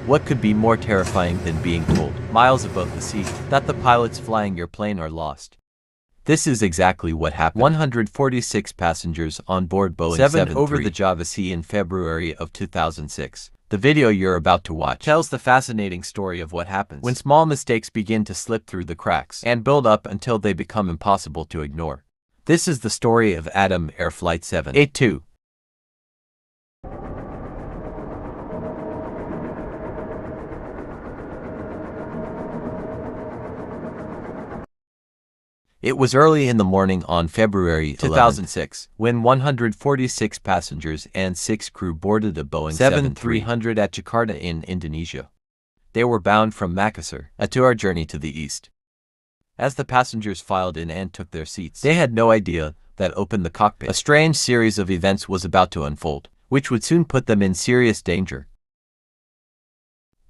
What could be more terrifying than being told, miles above the sea, that the pilots flying your plane are lost? This is exactly what happened. 146 passengers on board Boeing 737 over the Java Sea in February of 2006. The video you're about to watch tells the fascinating story of what happens when small mistakes begin to slip through the cracks and build up until they become impossible to ignore. This is the story of Adam Air Flight 782. It was early in the morning on February 2006 when 146 passengers and 6 crew boarded a Boeing 737 at Jakarta in Indonesia. They were bound from Makassar, a 2-hour journey to the east. As the passengers filed in and took their seats, they had no idea that opened the cockpit, a strange series of events was about to unfold, which would soon put them in serious danger.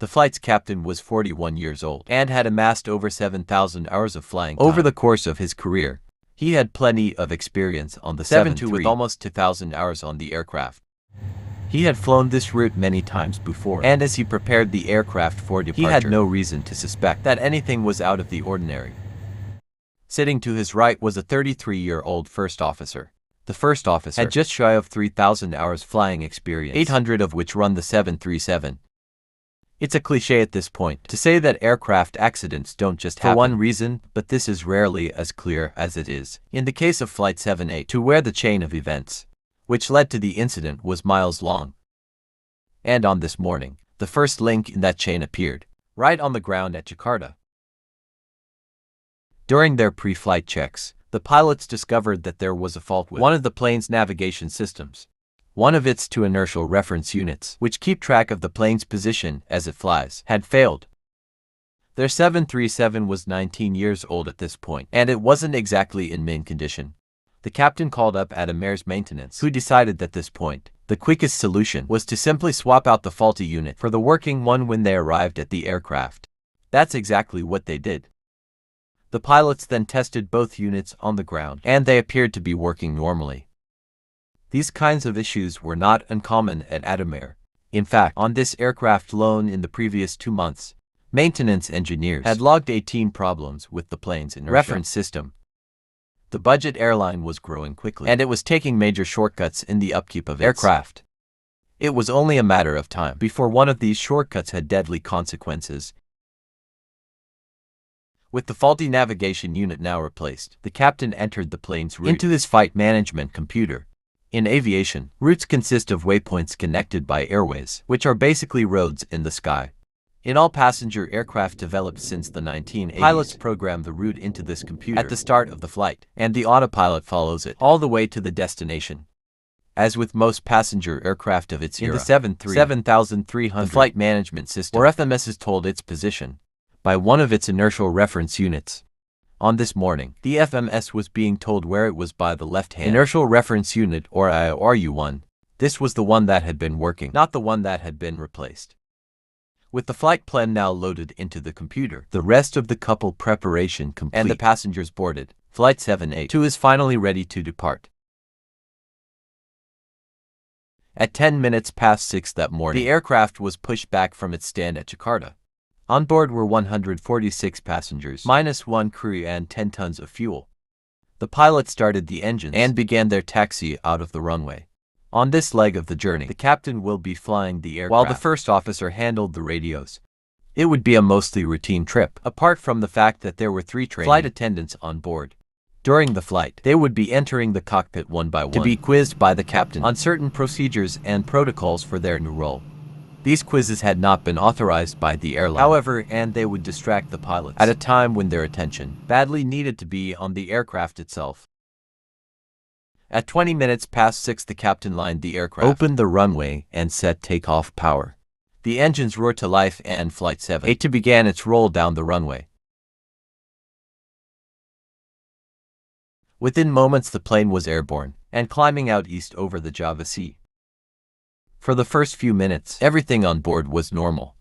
The flight's captain was 41 years old and had amassed over 7,000 hours of flying time over the course of his career. He had plenty of experience on the 737 with almost 2,000 hours on the aircraft. He had flown this route many times before, and as he prepared the aircraft for departure, he had no reason to suspect that anything was out of the ordinary. Sitting to his right was a 33-year-old first officer. The first officer had just shy of 3,000 hours flying experience, 800 of which run the 737. It's a cliché at this point to say that aircraft accidents don't just happen for one reason, but this is rarely as clear as it is in the case of Flight 782, where the chain of events which led to the incident was miles long. And on this morning, the first link in that chain appeared, right on the ground at Jakarta. During their pre-flight checks, the pilots discovered that there was a fault with one of the plane's navigation systems. One of its 2 inertial reference units, which keep track of the plane's position as it flies, had failed. Their 737 was 19 years old at this point, and it wasn't exactly in mint condition. The captain called up Adam Air's maintenance, who decided at this point the quickest solution was to simply swap out the faulty unit for the working one when they arrived at the aircraft. That's exactly what they did. The pilots then tested both units on the ground, and they appeared to be working normally. These kinds of issues were not uncommon at Adam Air. In fact, on this aircraft alone in the previous 2 months, maintenance engineers had logged 18 problems with the plane's inertial reference system. The budget airline was growing quickly, and it was taking major shortcuts in the upkeep of its aircraft. It was only a matter of time before one of these shortcuts had deadly consequences. With the faulty navigation unit now replaced, the captain entered the plane's route into his flight management computer. In aviation, routes consist of waypoints connected by airways, which are basically roads in the sky. In all passenger aircraft developed since the 1980s, pilots program the route into this computer at the start of the flight, and the autopilot follows it all the way to the destination. As with most passenger aircraft of its era, in the 7300, the flight management system, or FMS, is told its position by one of its inertial reference units. On this morning, the FMS was being told where it was by the left-hand inertial reference unit, or IRU1. This was the one that had been working, not the one that had been replaced. With the flight plan now loaded into the computer, the rest of the couple preparation complete, and the passengers boarded, Flight 782 is finally ready to depart. At 10 minutes past 6 that morning, the aircraft was pushed back from its stand at Jakarta. On board were 146 passengers, minus 1 crew and 10 tons of fuel. The pilot started the engines and began their taxi out of the runway. On this leg of the journey, the captain will be flying the aircraft, while the first officer handled the radios. It would be a mostly routine trip, apart from the fact that there were 3 flight attendants on board. During the flight, they would be entering the cockpit one by one to be quizzed by the captain on certain procedures and protocols for their new role. These quizzes had not been authorized by the airline, however, and they would distract the pilots at a time when their attention badly needed to be on the aircraft itself. At 20 minutes past 6, the captain lined the aircraft, opened the runway, and set takeoff power. The engines roared to life and Flight 782 began its roll down the runway. Within moments, the plane was airborne and climbing out east over the Java Sea. For the first few minutes, everything on board was normal.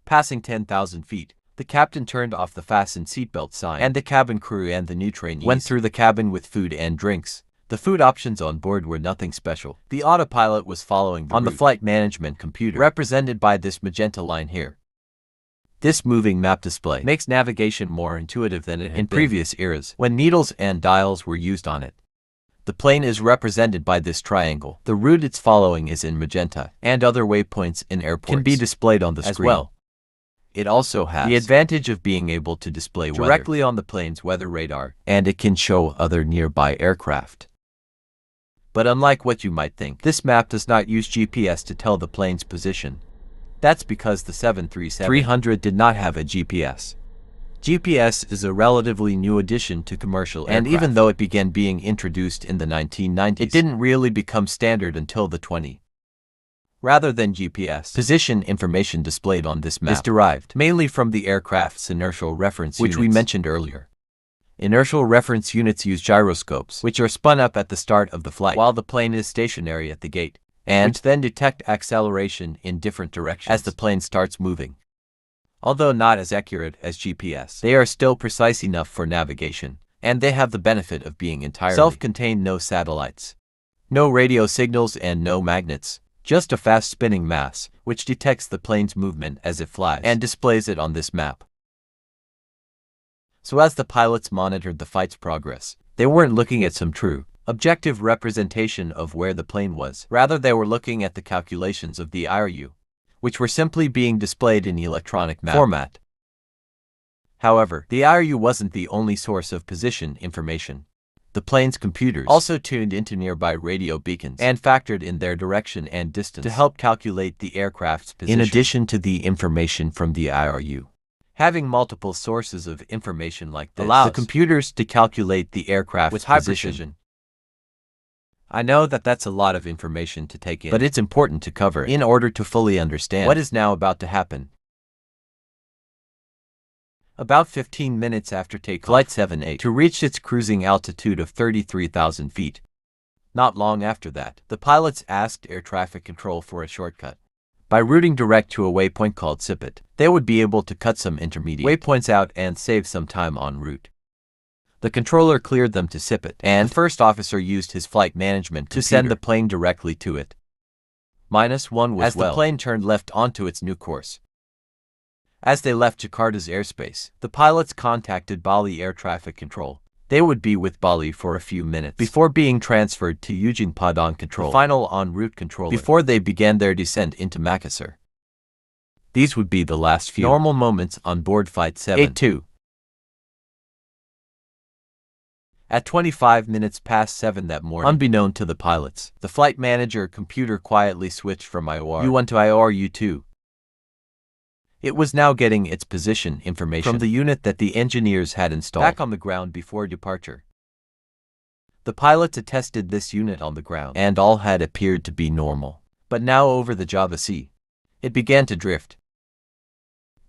Passing 10,000 feet, the captain turned off the fasten seatbelt sign, and the cabin crew and the new trainees went through the cabin with food and drinks. The food options on board were nothing special. The autopilot was following the route the flight management computer, represented by this magenta line here. This moving map display makes navigation more intuitive than it had been in previous eras, when needles and dials were used on it. The plane is represented by this triangle. The route it's following is in magenta, and other waypoints in airports can be displayed on the screen as well. It also has the advantage of being able to display weather directly on the plane's weather radar, and it can show other nearby aircraft. But unlike what you might think, this map does not use GPS to tell the plane's position. That's because the 737-300 did not have a GPS. GPS is a relatively new addition to commercial aircraft, and even though it began being introduced in the 1990s, it didn't really become standard until the 20s. Rather than GPS, position information displayed on this map is derived mainly from the aircraft's inertial reference units, which we mentioned earlier. Inertial reference units use gyroscopes, which are spun up at the start of the flight while the plane is stationary at the gate, and which then detect acceleration in different directions as the plane starts moving. Although not as accurate as GPS, they are still precise enough for navigation, and they have the benefit of being entirely self-contained. No satellites, no radio signals, and no magnets. Just a fast-spinning mass, which detects the plane's movement as it flies and displays it on this map. So as the pilots monitored the flight's progress, they weren't looking at some true, objective representation of where the plane was. Rather, they were looking at the calculations of the IRU, which were simply being displayed in electronic map format. However, the IRU wasn't the only source of position information. The plane's computers also tuned into nearby radio beacons and factored in their direction and distance to help calculate the aircraft's position. In addition to the information from the IRU, having multiple sources of information like this allows the computers to calculate the aircraft with high precision. I know that that's a lot of information to take in, but it's important to cover in order to fully understand what is now about to happen. About 15 minutes after takeoff, Flight 78 to reach its cruising altitude of 33,000 feet. Not long after that, the pilots asked air traffic control for a shortcut. By routing direct to a waypoint called Sipit, they would be able to cut some intermediate waypoints out and save some time en route. The controller cleared them to Sipit, and the first officer used his flight management computer to send the plane directly to it. -1 was as the plane turned left onto its new course. As they left Jakarta's airspace, the pilots contacted Bali Air Traffic Control. They would be with Bali for a few minutes before being transferred to Ujung Padang Control, the final en route controller, before they began their descent into Makassar. These would be the last few normal moments on board Flight 782. At 25 minutes past 7 that morning, unbeknown to the pilots, the flight manager computer quietly switched from IOR-U1 to IOR-U2. It was now getting its position information from the unit that the engineers had installed back on the ground before departure. The pilots attested this unit on the ground, and all had appeared to be normal. But now over the Java Sea, it began to drift.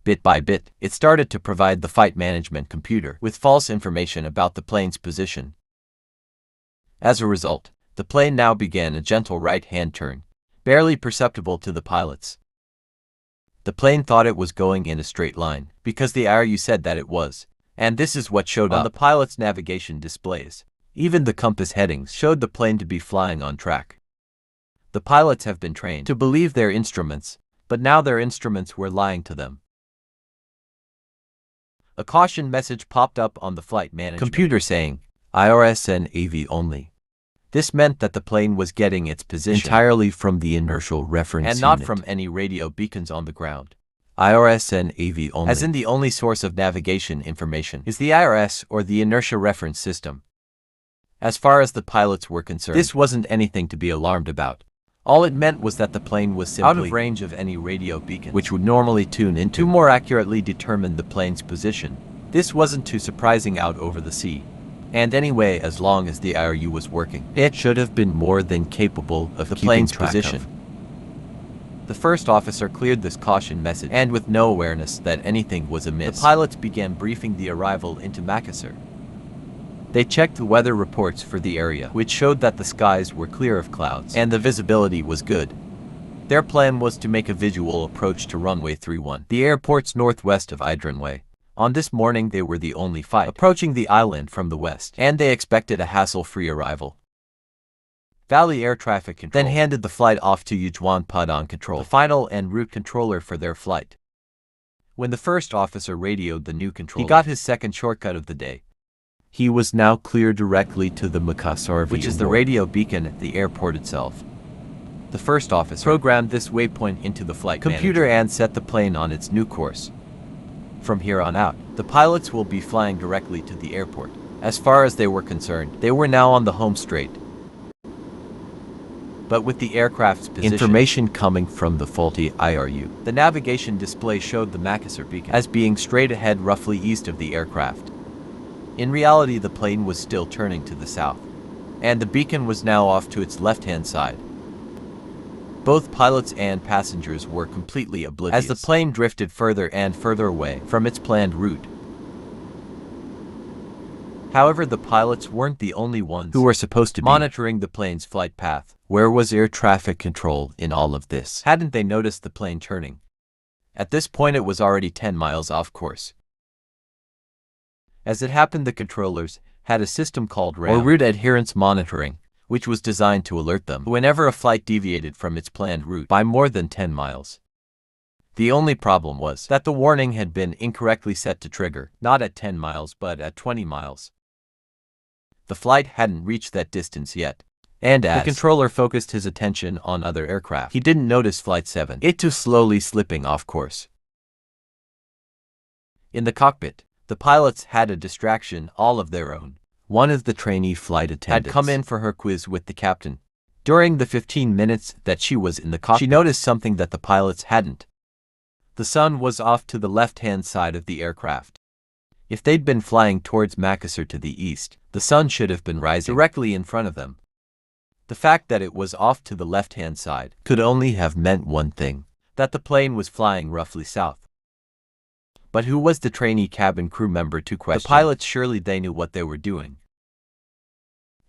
Bit by bit, it started to provide the flight management computer with false information about the plane's position. As a result, the plane now began a gentle right-hand turn, barely perceptible to the pilots. The plane thought it was going in a straight line, because the IRU said that it was, and this is what showed up on the pilot's navigation displays. Even the compass headings showed the plane to be flying on track. The pilots have been trained to believe their instruments, but now their instruments were lying to them. A caution message popped up on the flight management computer saying, IRSN AV only. This meant that the plane was getting its position entirely from the inertial reference and not from any radio beacons on the ground. IRSN AV only, as in the only source of navigation information, is the IRS or the inertia reference system. As far as the pilots were concerned, this wasn't anything to be alarmed about. All it meant was that the plane was simply out of range of any radio beacon, which would normally tune in to more accurately determine the plane's position. This wasn't too surprising out over the sea. And anyway, as long as the IRU was working, it should have been more than capable of the plane's position. The first officer cleared this caution message, and with no awareness that anything was amiss, the pilots began briefing the arrival into Makassar. They checked the weather reports for the area, which showed that the skies were clear of clouds and the visibility was good. Their plan was to make a visual approach to runway 31, the airport's northwest of Idrenway. On this morning they were the only flight approaching the island from the west, and they expected a hassle-free arrival. Valley Air Traffic Control then handed the flight off to Yujuan Padang Control, the final en route controller for their flight. When the first officer radioed the new controller, he got his second shortcut of the day. He was now clear directly to the Makassar, which is the radio beacon at the airport itself. The first officer programmed this waypoint into the flight computer and set the plane on its new course. From here on out, the pilots will be flying directly to the airport. As far as they were concerned, they were now on the home straight. But with the aircraft's position, information coming from the faulty IRU, the navigation display showed the Makassar beacon as being straight ahead roughly east of the aircraft. In reality, the plane was still turning to the south, and the beacon was now off to its left-hand side. Both pilots and passengers were completely oblivious as the plane drifted further and further away from its planned route. However, the pilots weren't the only ones who were supposed to be monitoring the plane's flight path. Where was air traffic control in all of this? Hadn't they noticed the plane turning? At this point, it was already 10 miles off course. As it happened, the controllers had a system called RAM, or route adherence monitoring, which was designed to alert them whenever a flight deviated from its planned route by more than 10 miles. The only problem was that the warning had been incorrectly set to trigger, not at 10 miles but at 20 miles. The flight hadn't reached that distance yet, and as the controller focused his attention on other aircraft, he didn't notice Flight 7, it too slowly slipping off course. In the cockpit, the pilots had a distraction all of their own. One of the trainee flight attendants had come in for her quiz with the captain. During the 15 minutes that she was in the cockpit, she noticed something that the pilots hadn't. The sun was off to the left-hand side of the aircraft. If they'd been flying towards Makassar to the east, the sun should have been rising directly in front of them. The fact that it was off to the left-hand side could only have meant one thing, that the plane was flying roughly south. But who was the trainee cabin crew member to question? The pilots, surely they knew what they were doing.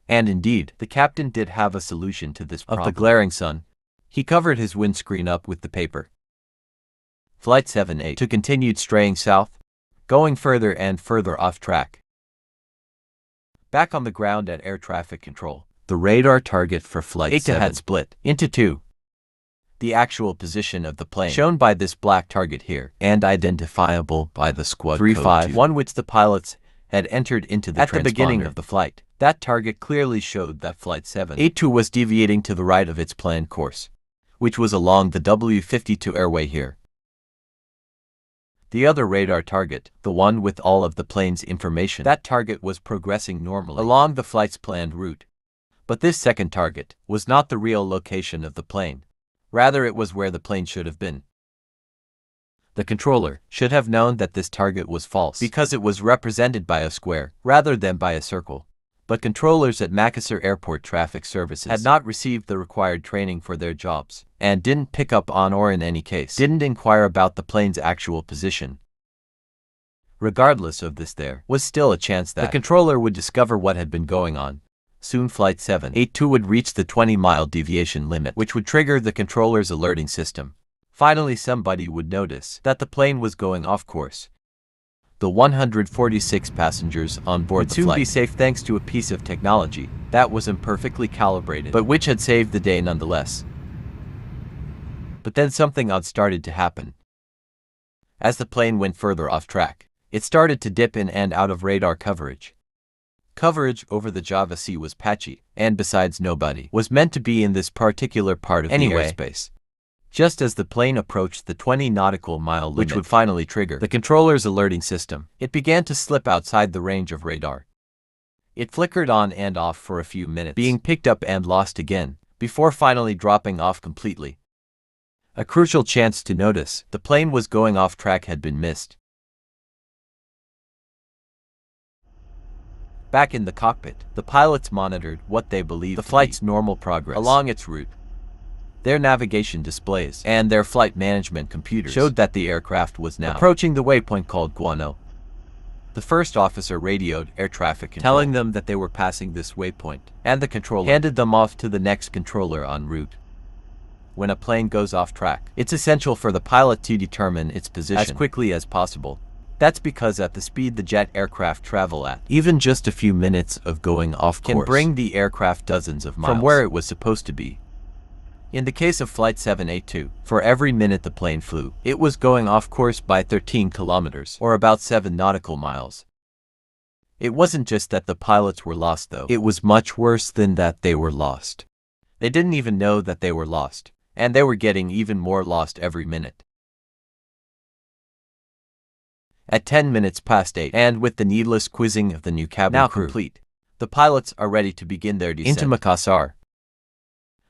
And indeed, the captain did have a solution to this problem. Of the glaring sun, he covered his windscreen up with the paper. Flight 78 continued straying south, going further and further off track. Back on the ground at air traffic control, the radar target for Flight 7 had split into two. The actual position of the plane, shown by this black target here, and identifiable by the squad 351, which the pilots had entered into the transponder. At the beginning of the flight, that target clearly showed that Flight 782 was deviating to the right of its planned course, which was along the W52 airway here. The other radar target, the one with all of the plane's information, that target was progressing normally along the flight's planned route. But this second target was not the real location of the plane. Rather, it was where the plane should have been. The controller should have known that this target was false because it was represented by a square rather than by a circle. But controllers at Makassar Airport Traffic Services had not received the required training for their jobs and didn't pick up on, or in any case, didn't inquire about the plane's actual position. Regardless of this, there was still a chance that the controller would discover what had been going on. Soon Flight 782 would reach the 20-mile deviation limit, which would trigger the controller's alerting system. Finally, somebody would notice that the plane was going off course. The 146 passengers on board the flight would soon be safe thanks to a piece of technology that was imperfectly calibrated, but which had saved the day nonetheless. But then something odd started to happen. As the plane went further off track, it started to dip in and out of radar coverage. Coverage over the Java Sea was patchy, and besides, nobody was meant to be in this particular part of the airspace. Just as the plane approached the 20 nautical mile limit, which would finally trigger the controller's alerting system, it began to slip outside the range of radar. It flickered on and off for a few minutes, being picked up and lost again, before finally dropping off completely. A crucial chance to notice the plane was going off track had been missed. Back in the cockpit, the pilots monitored what they believed the flight's normal progress along its route. Their navigation displays and their flight management computers showed that the aircraft was now approaching the waypoint called Guano. The first officer radioed air traffic control, telling them that they were passing this waypoint, and the controller handed them off to the next controller en route. When a plane goes off track, it's essential for the pilot to determine its position as quickly as possible. That's because at the speed the jet aircraft travel at, even just a few minutes of going off course can bring the aircraft dozens of miles from where it was supposed to be. In the case of Flight 782, for every minute the plane flew, it was going off course by 13 kilometers, or about 7 nautical miles. It wasn't just that the pilots were lost though, it was much worse than that they were lost. They didn't even know that they were lost, and they were getting even more lost every minute. At 10 minutes past 8, and with the needless quizzing of the new cabin now crew complete, the pilots are ready to begin their descent into Makassar.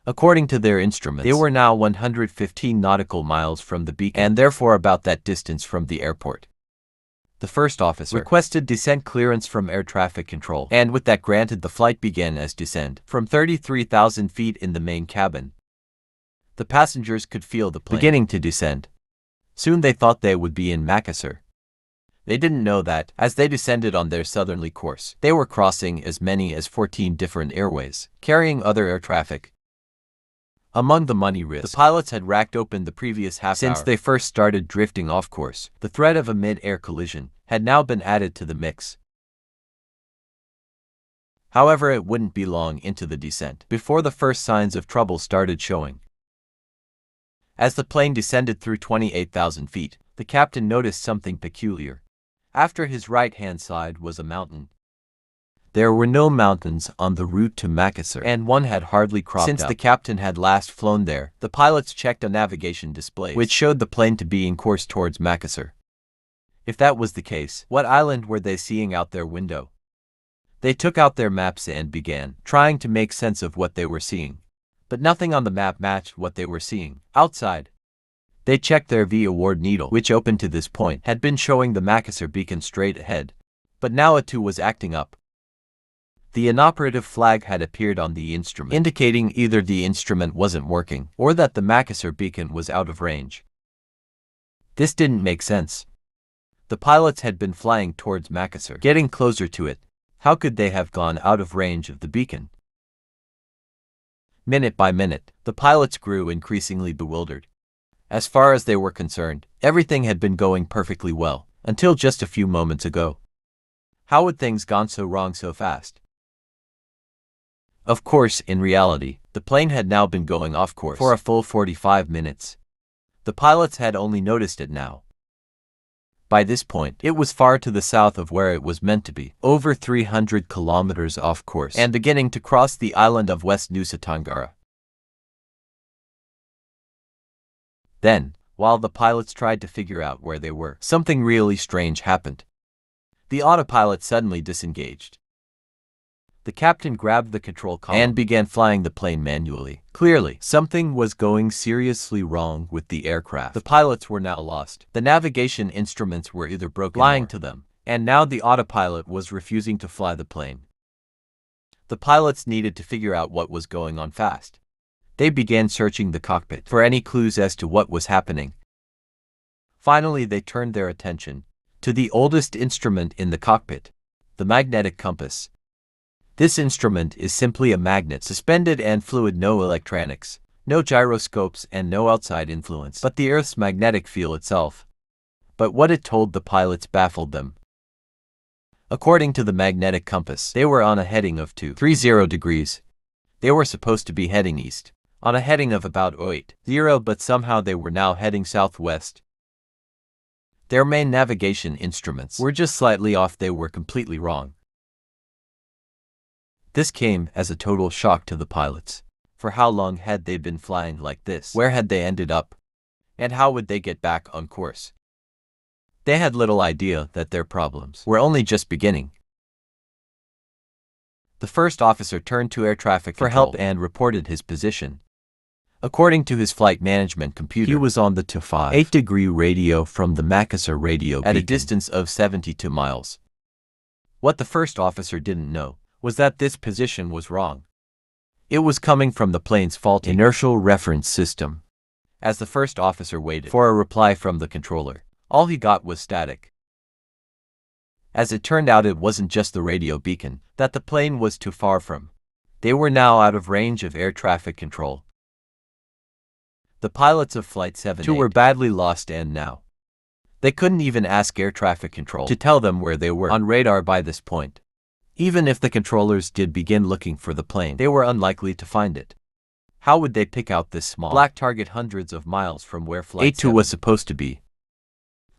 According to their instruments, they were now 115 nautical miles from the beacon, and therefore about that distance from the airport. The first officer requested descent clearance from air traffic control, and with that granted, the flight began as descent from 33,000 feet in the main cabin. The passengers could feel the plane beginning to descend. Soon they thought they would be in Makassar. They didn't know that, as they descended on their southerly course, they were crossing as many as 14 different airways, carrying other air traffic. Among the money risks the pilots had racked open the previous half hour since they first started drifting off course, the threat of a mid-air collision had now been added to the mix. However, it wouldn't be long into the descent before the first signs of trouble started showing. As the plane descended through 28,000 feet, the captain noticed something peculiar. After his right-hand side was a mountain. There were no mountains on the route to Makassar, and one had hardly cropped up. Since the captain had last flown there, the pilots checked a navigation display, which showed the plane to be in course towards Makassar. If that was the case, what island were they seeing out their window? They took out their maps and began trying to make sense of what they were seeing. But nothing on the map matched what they were seeing outside. They checked their V-award needle, which open to this point had been showing the Makassar beacon straight ahead, but now it too was acting up. The inoperative flag had appeared on the instrument, indicating either the instrument wasn't working or that the Makassar beacon was out of range. This didn't make sense. The pilots had been flying towards Makassar, getting closer to it. How could they have gone out of range of the beacon? Minute by minute, the pilots grew increasingly bewildered. As far as they were concerned, everything had been going perfectly well, until just a few moments ago. How had things gone so wrong so fast? Of course, in reality, the plane had now been going off course for a full 45 minutes. The pilots had only noticed it now. By this point, it was far to the south of where it was meant to be, over 300 kilometers off course, and beginning to cross the island of West Nusa Tenggara. Then, while the pilots tried to figure out where they were, something really strange happened. The autopilot suddenly disengaged. The captain grabbed the control column and began flying the plane manually. Clearly, something was going seriously wrong with the aircraft. The pilots were now lost. The navigation instruments were either broken, lying to them, and now the autopilot was refusing to fly the plane. The pilots needed to figure out what was going on fast. They began searching the cockpit for any clues as to what was happening. Finally, they turned their attention to the oldest instrument in the cockpit, the magnetic compass. This instrument is simply a magnet, suspended and fluid, no electronics, no gyroscopes, and no outside influence, but the Earth's magnetic field itself. But what it told the pilots baffled them. According to the magnetic compass, they were on a heading of 230 degrees. They were supposed to be heading east, on a heading of about 80, but somehow they were now heading southwest. Their main navigation instruments were just slightly off. They were completely wrong. This came as a total shock to the pilots. For how long had they been flying like this? Where had they ended up? And how would they get back on course? They had little idea that their problems were only just beginning. The first officer turned to air traffic control for help and reported his position. According to his flight management computer, he was on the 28-degree radio from the Makassar radio beacon at a distance of 72 miles. What the first officer didn't know was that this position was wrong. It was coming from the plane's faulty inertial reference system. As the first officer waited for a reply from the controller, all he got was static. As it turned out, it wasn't just the radio beacon that the plane was too far from. They were now out of range of air traffic control. The pilots of Flight 782 were badly lost, and now They couldn't even ask air traffic control to tell them where they were on radar by this point. Even if the controllers did begin looking for the plane, they were unlikely to find it. How would they pick out this small black target hundreds of miles from where Flight 7 was supposed to be?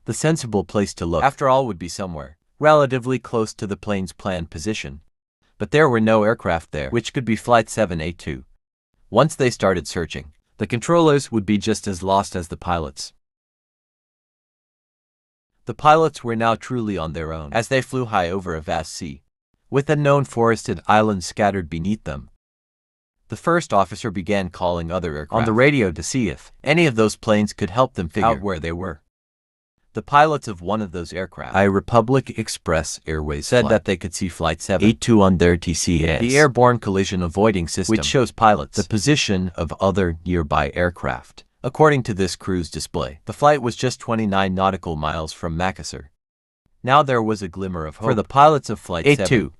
The sensible place to look, after all, would be somewhere relatively close to the plane's planned position. But there were no aircraft there, which could be Flight 7A2. Once they started searching, the controllers would be just as lost as the pilots. The pilots were now truly on their own as they flew high over a vast sea, with unknown forested islands scattered beneath them. The first officer began calling other aircraft on the radio to see if any of those planes could help them figure out where they were. The pilots of one of those aircraft, Republic Express Airways, said that they could see Flight 7A2 on their TCAS, the Airborne Collision Avoiding System, which shows pilots the position of other nearby aircraft. According to this cruise display, the flight was just 29 nautical miles from Makassar. Now there was a glimmer of hope for the pilots of Flight 7A2.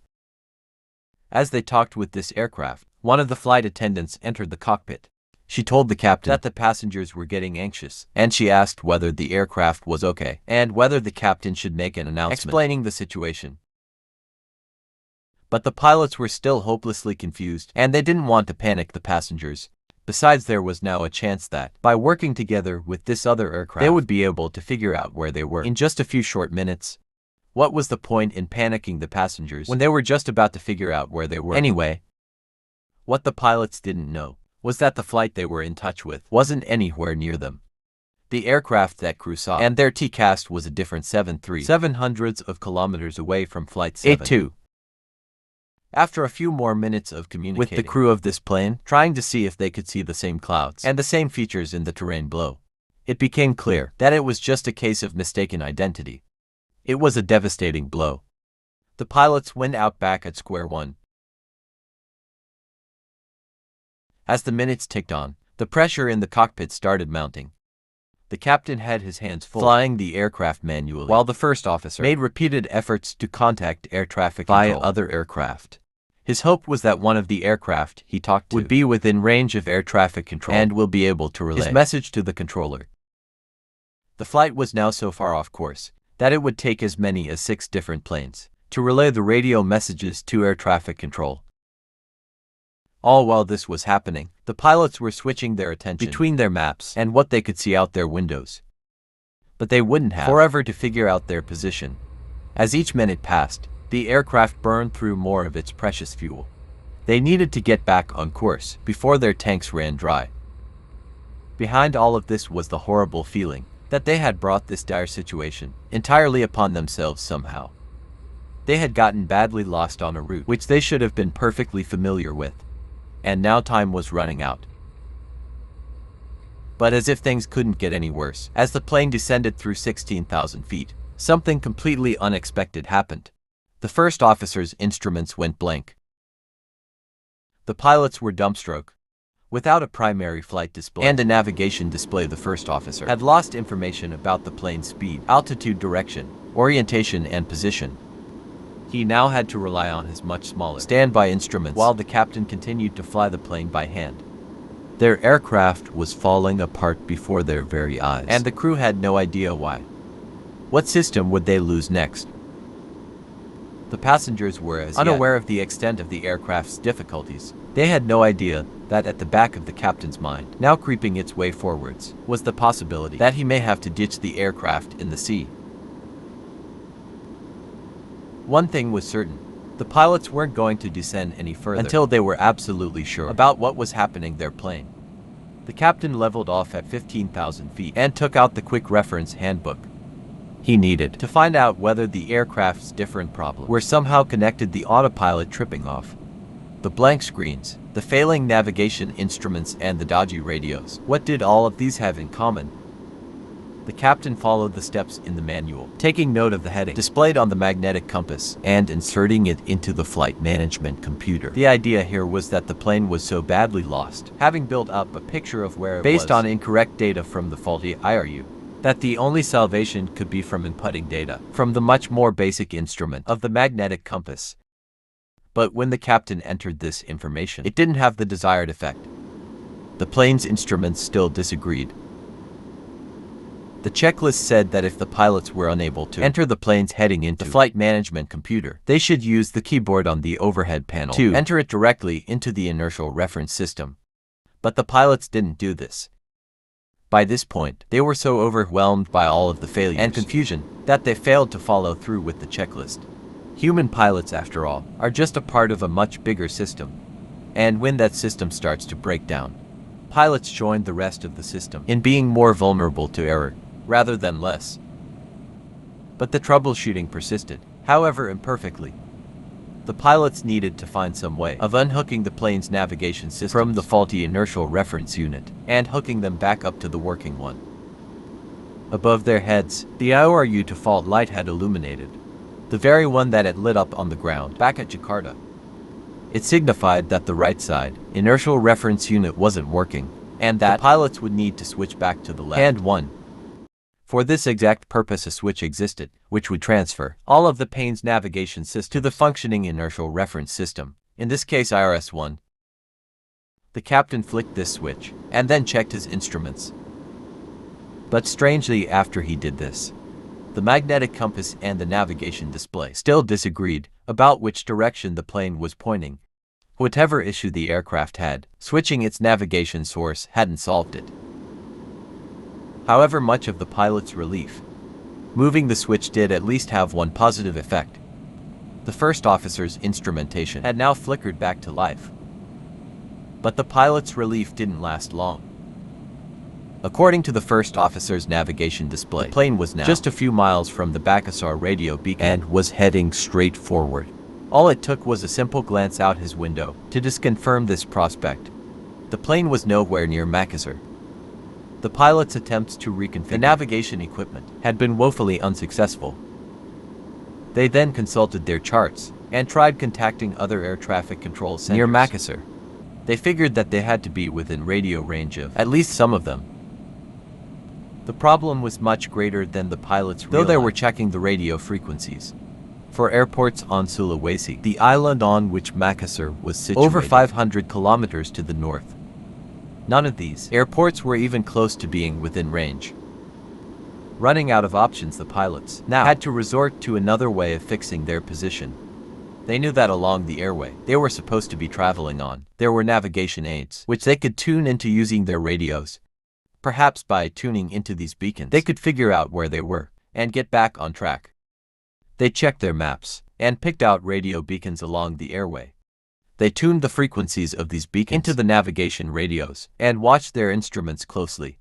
As they talked with this aircraft, one of the flight attendants entered the cockpit. She told the captain that the passengers were getting anxious, and she asked whether the aircraft was okay, and whether the captain should make an announcement explaining the situation. But the pilots were still hopelessly confused, and they didn't want to panic the passengers. Besides, there was now a chance that, by working together with this other aircraft, they would be able to figure out where they were in just a few short minutes. What was the point in panicking the passengers when they were just about to figure out where they were anyway? What the pilots didn't know was that the flight they were in touch with wasn't anywhere near them. The aircraft that crew saw and their TCAS was a different 700 of kilometers away from Flight 7A2. After a few more minutes of communicating with the crew of this plane, trying to see if they could see the same clouds and the same features in the terrain below, it became clear that it was just a case of mistaken identity. It was a devastating blow. The pilots went out back at square one. As the minutes ticked on, the pressure in the cockpit started mounting. The captain had his hands full flying the aircraft manually, while the first officer made repeated efforts to contact air traffic control via other aircraft. His hope was that one of the aircraft he talked to would be within range of air traffic control and will be able to relay his message to the controller. The flight was now so far off course that it would take as many as 6 different planes to relay the radio messages to air traffic control. All while this was happening, the pilots were switching their attention between their maps and what they could see out their windows. But they wouldn't have forever to figure out their position. As each minute passed, the aircraft burned through more of its precious fuel. They needed to get back on course before their tanks ran dry. Behind all of this was the horrible feeling that they had brought this dire situation entirely upon themselves somehow. They had gotten badly lost on a route which they should have been perfectly familiar with, and now time was running out. But as if things couldn't get any worse, as the plane descended through 16,000 feet, something completely unexpected happened. The first officer's instruments went blank. The pilots were dumbstruck. Without a primary flight display and a navigation display, the first officer had lost information about the plane's speed, altitude, direction, orientation, and position. He now had to rely on his much smaller standby instruments while the captain continued to fly the plane by hand. Their aircraft was falling apart before their very eyes, and the crew had no idea why. What system would they lose next? The passengers were as unaware of the extent of the aircraft's difficulties. They had no idea that at the back of the captain's mind, now creeping its way forwards, was the possibility that he may have to ditch the aircraft in the sea. One thing was certain: the pilots weren't going to descend any further until they were absolutely sure about what was happening to their plane. The captain leveled off at 15,000 feet and took out the quick reference handbook. He needed to find out whether the aircraft's different problems were somehow connected to the autopilot tripping off. The blank screens, the failing navigation instruments, and the dodgy radios. What did all of these have in common? The captain followed the steps in the manual, taking note of the heading displayed on the magnetic compass and inserting it into the flight management computer. The idea here was that the plane was so badly lost, having built up a picture of where it was based on incorrect data from the faulty IRU, that the only salvation could be from inputting data from the much more basic instrument of the magnetic compass. But when the captain entered this information, it didn't have the desired effect. The plane's instruments still disagreed. The checklist said that if the pilots were unable to enter the planes heading into the flight management computer, they should use the keyboard on the overhead panel to enter it directly into the inertial reference system. But the pilots didn't do this. By this point, they were so overwhelmed by all of the failures and confusion that they failed to follow through with the checklist. Human pilots, after all, are just a part of a much bigger system. And when that system starts to break down, pilots join the rest of the system in being more vulnerable to error, rather than less. But the troubleshooting persisted, however imperfectly. The pilots needed to find some way of unhooking the plane's navigation system from the faulty inertial reference unit and hooking them back up to the working one. Above their heads, the IORU to fault light had illuminated, the very one that had lit up on the ground back at Jakarta. It signified that the right side inertial reference unit wasn't working, and that the pilots would need to switch back to the left-hand one. For this exact purpose, a switch existed, which would transfer all of the plane's navigation system to the functioning inertial reference system, in this case IRS-1. The captain flicked this switch, and then checked his instruments. But strangely, after he did this, the magnetic compass and the navigation display still disagreed about which direction the plane was pointing. Whatever issue the aircraft had, switching its navigation source hadn't solved it. However much of the pilot's relief, moving the switch did at least have one positive effect. The first officer's instrumentation had now flickered back to life. But the pilot's relief didn't last long. According to the first officer's navigation display, the plane was now just a few miles from the Makassar radio beacon and was heading straight forward. All it took was a simple glance out his window to disconfirm this prospect. The plane was nowhere near Makassar. The pilot's attempts to reconfigure the navigation equipment had been woefully unsuccessful. They then consulted their charts and tried contacting other air traffic control centers near Makassar. They figured that they had to be within radio range of at least some of them. The problem was much greater than the pilots realized, though they were checking the radio frequencies. For airports on Sulawesi, the island on which Makassar was situated, over 500 kilometers to the north, none of these airports were even close to being within range. Running out of options, the pilots now had to resort to another way of fixing their position. They knew that along the airway they were supposed to be traveling on, there were navigation aids, which they could tune into using their radios. Perhaps by tuning into these beacons, they could figure out where they were and get back on track. They checked their maps and picked out radio beacons along the airway. They tuned the frequencies of these beacons into the navigation radios and watched their instruments closely.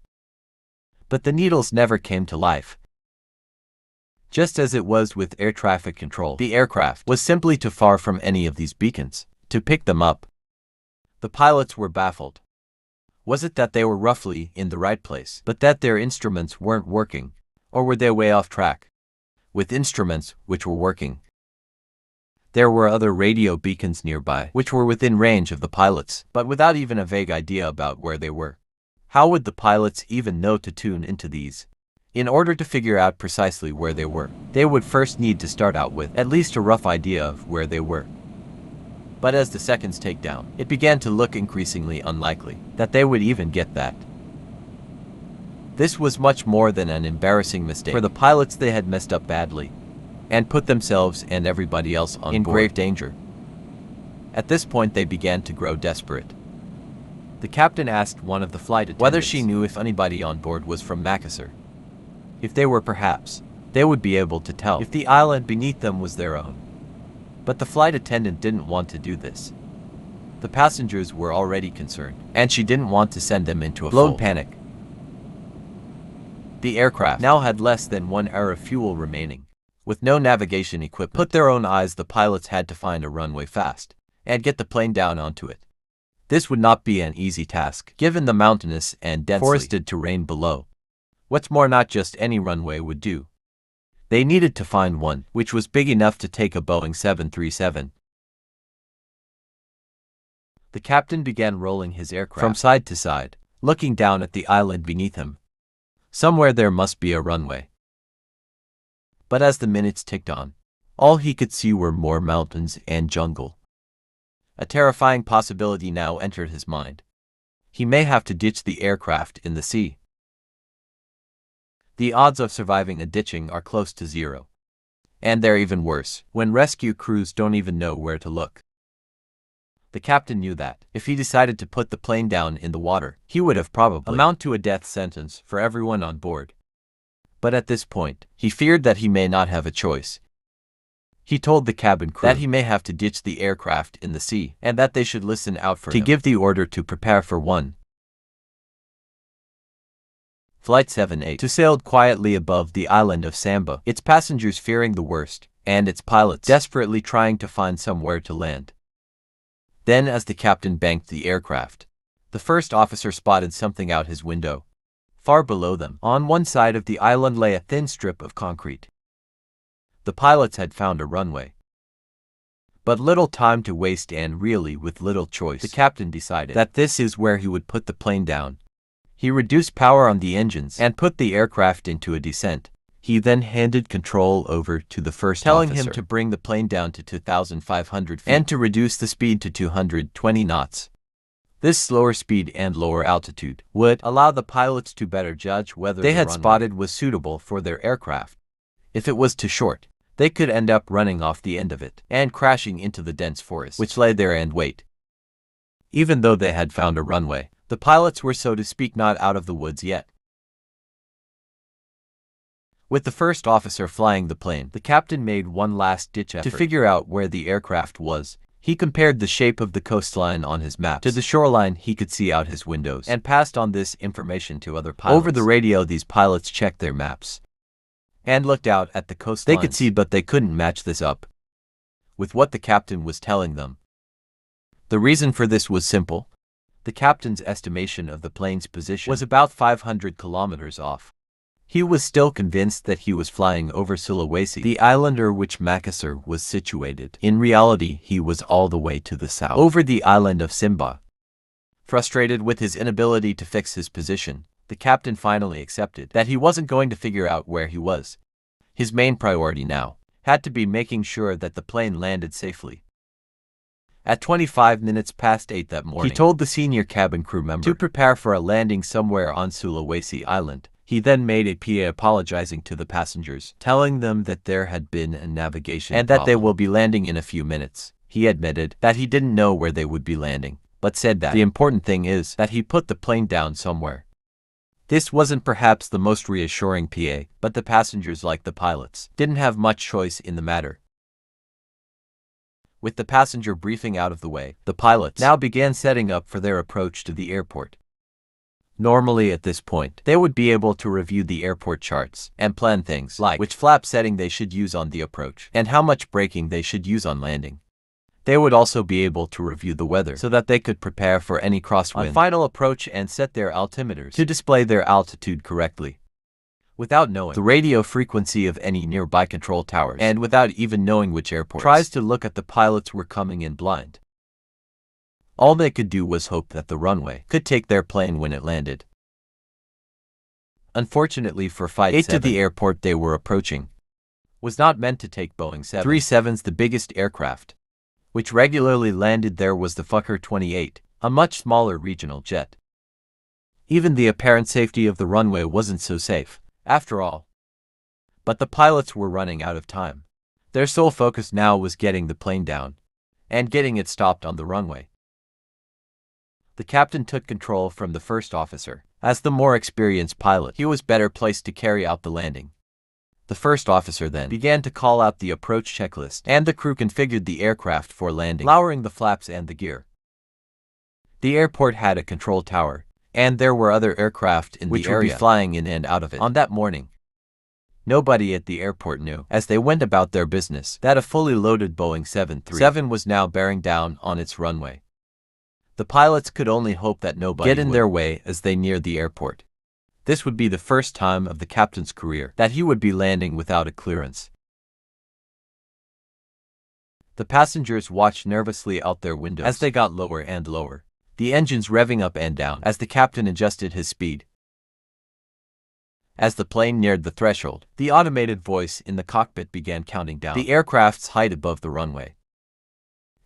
But the needles never came to life. Just as it was with air traffic control, the aircraft was simply too far from any of these beacons to pick them up. The pilots were baffled. Was it that they were roughly in the right place, but that their instruments weren't working, or were they way off track? With instruments which were working, there were other radio beacons nearby which were within range of the pilots, but without even a vague idea about where they were. How would the pilots even know to tune into these? In order to figure out precisely where they were, they would first need to start out with at least a rough idea of where they were. But as the seconds take down, it began to look increasingly unlikely that they would even get that. This was much more than an embarrassing mistake for the pilots. They had messed up badly and put themselves and everybody else in grave danger. At this point, they began to grow desperate. The captain asked one of the flight attendants whether she knew if anybody on board was from Makassar. If they were, perhaps they would be able to tell if the island beneath them was their own. But the flight attendant didn't want to do this. The passengers were already concerned, and she didn't want to send them into a blown panic. The aircraft now had less than 1 hour of fuel remaining. With no navigation equipment put their own eyes, the pilots had to find a runway fast and get the plane down onto it. This would not be an easy task, given the mountainous and densely forested terrain below. What's more, not just any runway would do. They needed to find one which was big enough to take a Boeing 737. The captain began rolling his aircraft from side to side, looking down at the island beneath him. Somewhere there must be a runway. But as the minutes ticked on, all he could see were more mountains and jungle. A terrifying possibility now entered his mind. He may have to ditch the aircraft in the sea. The odds of surviving a ditching are close to zero. And they're even worse when rescue crews don't even know where to look. The captain knew that if he decided to put the plane down in the water, he would have probably amount to a death sentence for everyone on board. But at this point, he feared that he may not have a choice. He told the cabin crew that he may have to ditch the aircraft in the sea and that they should listen out for him to give the order to prepare for one. Flight 782 sailed quietly above the island of Samba, its passengers fearing the worst, and its pilots desperately trying to find somewhere to land. Then as the captain banked the aircraft, the first officer spotted something out his window. Far below them, on one side of the island lay a thin strip of concrete. The pilots had found a runway. But little time to waste, and really with little choice, the captain decided that this is where he would put the plane down. He reduced power on the engines and put the aircraft into a descent. He then handed control over to the first officer, telling him to bring the plane down to 2,500 feet and to reduce the speed to 220 knots. This slower speed and lower altitude would allow the pilots to better judge whether they had spotted was suitable for their aircraft. If it was too short, they could end up running off the end of it and crashing into the dense forest which lay there and wait. Even though they had found a runway, the pilots were, so to speak, not out of the woods yet. With the first officer flying the plane, the captain made one last-ditch effort to figure out where the aircraft was. He compared the shape of the coastline on his map to the shoreline he could see out his windows and passed on this information to other pilots. Over the radio, these pilots checked their maps and looked out at the coastline. They could see, but they couldn't match this up with what the captain was telling them. The reason for this was simple. The captain's estimation of the plane's position was about 500 kilometers off. He was still convinced that he was flying over Sulawesi, the island over which Makassar was situated. In reality, he was all the way to the south, over the island of Simba. Frustrated with his inability to fix his position, the captain finally accepted that he wasn't going to figure out where he was. His main priority now had to be making sure that the plane landed safely. At 25 minutes past 8 that morning, he told the senior cabin crew member to prepare for a landing somewhere on Sulawesi Island. He then made a PA apologizing to the passengers, telling them that there had been a navigation and that they will be landing in a few minutes. He admitted that he didn't know where they would be landing, but said that the important thing is that he put the plane down somewhere. This wasn't perhaps the most reassuring PA, but the passengers, like the pilots, didn't have much choice in the matter. With the passenger briefing out of the way, the pilots now began setting up for their approach to the airport. Normally at this point, they would be able to review the airport charts and plan things like which flap setting they should use on the approach and how much braking they should use on landing. They would also be able to review the weather so that they could prepare for any crosswind on final approach and set their altimeters to display their altitude correctly. Without knowing the radio frequency of any nearby control towers, and without even knowing which airport tries to look at the pilots were coming in blind. All they could do was hope that the runway could take their plane when it landed. Unfortunately for Flight 8 to the airport they were approaching was not meant to take Boeing 737s, the biggest aircraft, which regularly landed there was the Fokker 28, a much smaller regional jet. Even the apparent safety of the runway wasn't so safe, after all. But the pilots were running out of time. Their sole focus now was getting the plane down and getting it stopped on the runway. The captain took control from the first officer. As the more experienced pilot, he was better placed to carry out the landing. The first officer then began to call out the approach checklist, and the crew configured the aircraft for landing, lowering the flaps and the gear. The airport had a control tower, and there were other aircraft in the area would be flying in and out of it on that morning. Nobody at the airport knew, as they went about their business, that a fully loaded Boeing 737 was now bearing down on its runway. The pilots could only hope that nobody would get in their way as they neared the airport. This would be the first time of the captain's career that he would be landing without a clearance. The passengers watched nervously out their windows as they got lower and lower, the engines revving up and down as the captain adjusted his speed. As the plane neared the threshold, the automated voice in the cockpit began counting down the aircraft's height above the runway.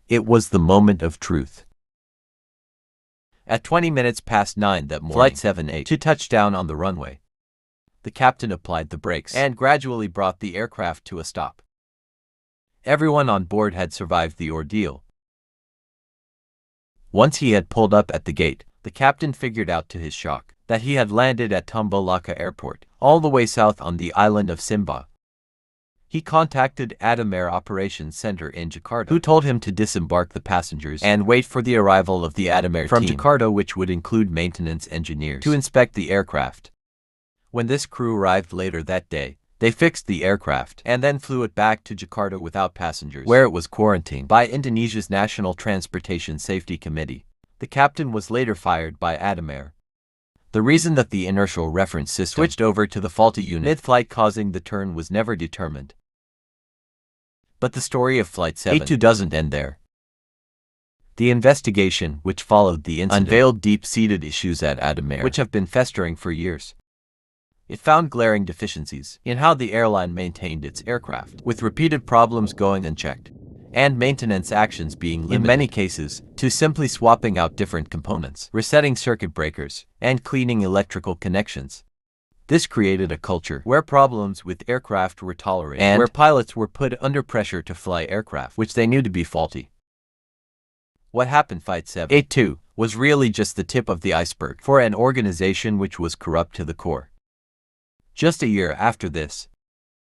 It was the moment of truth. At 20 minutes past 9 that morning, Flight 782 touched down on the runway. The captain applied the brakes and gradually brought the aircraft to a stop. Everyone on board had survived the ordeal. Once he had pulled up at the gate, the captain figured out to his shock that he had landed at Tombolaka Airport, all the way south on the island of Simba. He contacted Adamair Operations Center in Jakarta, who told him to disembark the passengers and wait for the arrival of the Adamair team from Jakarta, which would include maintenance engineers, to inspect the aircraft. When this crew arrived later that day, they fixed the aircraft and then flew it back to Jakarta without passengers, where it was quarantined by Indonesia's National Transportation Safety Committee. The captain was later fired by Adamair. The reason that the inertial reference system switched over to the faulty unit mid-flight causing the turn was never determined. But the story of Flight 782 doesn't end there. The investigation, which followed the incident, unveiled deep-seated issues at Adamair, which have been festering for years. It found glaring deficiencies in how the airline maintained its aircraft, with repeated problems going unchecked, and maintenance actions being limited, in many cases, to simply swapping out different components, resetting circuit breakers, and cleaning electrical connections. This created a culture where problems with aircraft were tolerated, and where pilots were put under pressure to fly aircraft which they knew to be faulty. What happened Flight 782 was really just the tip of the iceberg for an organization which was corrupt to the core. Just a year after this,